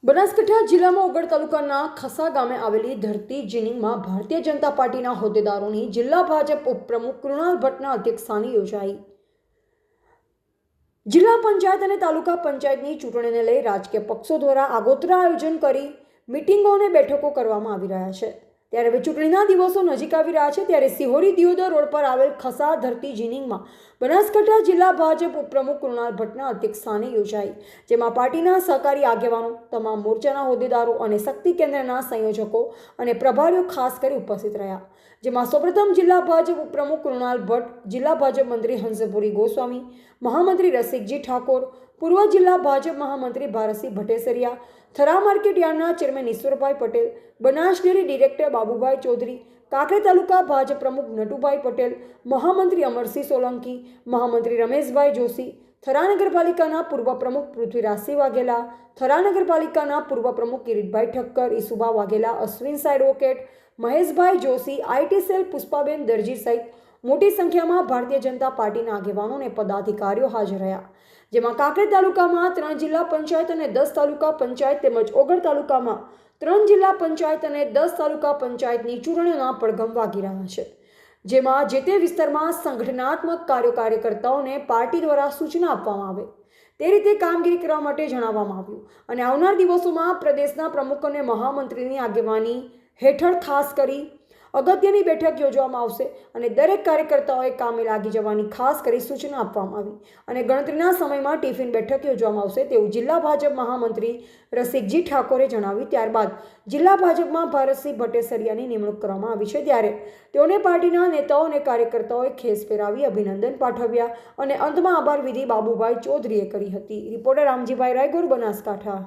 બનાસકાંઠા જિલ્લામાં ઓગળ તાલુકાના ખસા ગામે આવેલી ધરતી જીનિંગમાં ભારતીય જનતા પાર્ટીના હોદ્દેદારોની જિલ્લા ભાજપ ઉપપ્રમુખ કૃણાલ ભટ્ટના અધ્યક્ષસ્થાને યોજાઈ જિલ્લા પંચાયત અને તાલુકા પંચાયતની ચૂંટણીને લઈ રાજકીય પક્ષો દ્વારા આગોતરા આયોજન કરી મીટિંગો અને બેઠકો કરવામાં આવી રહ્યા છે। ત્યારે હવે ચૂંટણીના દિવસો નજીક આવી રહ્યા છે ત્યારે સિહોરી દિયોદર રોડ પર આવેલ ખસા ધરતી જીનિંગમાં બનાસકાંઠા જિલ્લા ભાજપ ઉપપ્રમુખ કૃણાલ ભટ્ટના અધ્યક્ષસ્થાને યોજાઈ, જેમાં પાર્ટીના સહકારી આગેવાનો, તમામ મોરચાના હોદ્દેદારો અને શક્તિ કેન્દ્રના સંયોજકો અને પ્રભારીઓ ખાસ કરી ઉપસ્થિત રહ્યા। જેમાં સૌપ્રથમ જિલ્લા ભાજપ ઉપપ્રમુખ કૃણાલ ભટ્ટ, જિલ્લા ભાજપ મંત્રી હંસપુરી ગોસ્વામી, મહામંત્રી રસિકજી ઠાકોર, પૂર્વ જિલ્લા ભાજપ મહામંત્રી ભારતસિંહ ભટ્ટેસરિયા, થરા માર્કેટ યાર્ડના chairman Ishwarbhai Patel, Banas dairy director Babubhai Chaudhary, Kankrej taluka Bhajap પ્રમુખ નટુભાઈ પટેલ, મહામંત્રી અમરસિંહ સોલંકી, મહામંત્રી રમેશભાઈ જોશી, થરા નગરપાલિકાના પૂર્વ પ્રમુખ પૃથ્વીરાજસિંહ વાઘેલા, થરા નગરપાલિકાના પૂર્વ પ્રમુખ Kiritbhai Thakkar, Isubha Vaghela, Ashwinsai advocate, Maheshbhai Joshi, IT cell Pushpaben Darji સહિત મોટી સંખ્યામાં ભારતીય જનતા પાર્ટીના આગેવાનો અને પદાધિકારીઓ હાજર રહ્યા। જેમાં કાંકરેજ તાલુકામાં 3 જિલ્લા પંચાયત અને 10 તાલુકા પંચાયત તેમજ ઓગળ તાલુકામાં 3 જિલ્લા પંચાયત અને 10 તાલુકા પંચાયતની ચૂંટણીઓના પડઘમ વાગી રહ્યા છે। જેમાં જે તે વિસ્તારમાં સંગઠનાત્મક કાર્યકર્તાઓને પાર્ટી દ્વારા સૂચના આપવામાં આવે તે રીતે કામગીરી કરવા માટે જણાવવામાં આવ્યું અને આવનાર દિવસોમાં પ્રદેશના પ્રમુખ અને મહામંત્રીની આગેવાની હેઠળ ખાસ કરી અગત્યની બેઠક યોજવામાં આવશે અને દરેક કાર્યકર્તાઓએ કામે લાગી જવાની ખાસ કરી સૂચના આપવામાં આવી અને ગણતરીના સમયમાં ટિફિન બેઠક યોજવામાં આવશે તેવું જિલ્લા ભાજપ મહામંત્રી રસિકજી ઠાકોરે જણાવ્યું। ત્યારબાદ જિલ્લા ભાજપમાં ભારતસિંહ ભટ્ટેસરિયાની નિમણૂક કરવામાં આવી છે ત્યારે તેઓને પાર્ટીના નેતાઓ અને કાર્યકર્તાઓએ ખેસ પહેરાવી અભિનંદન પાઠવ્યા અને અંતમાં આભાર વિધિ બાબુભાઈ ચૌધરીએ કરી હતી। રિપોર્ટર રામજીભાઈ રાયગોર, બનાસકાંઠા।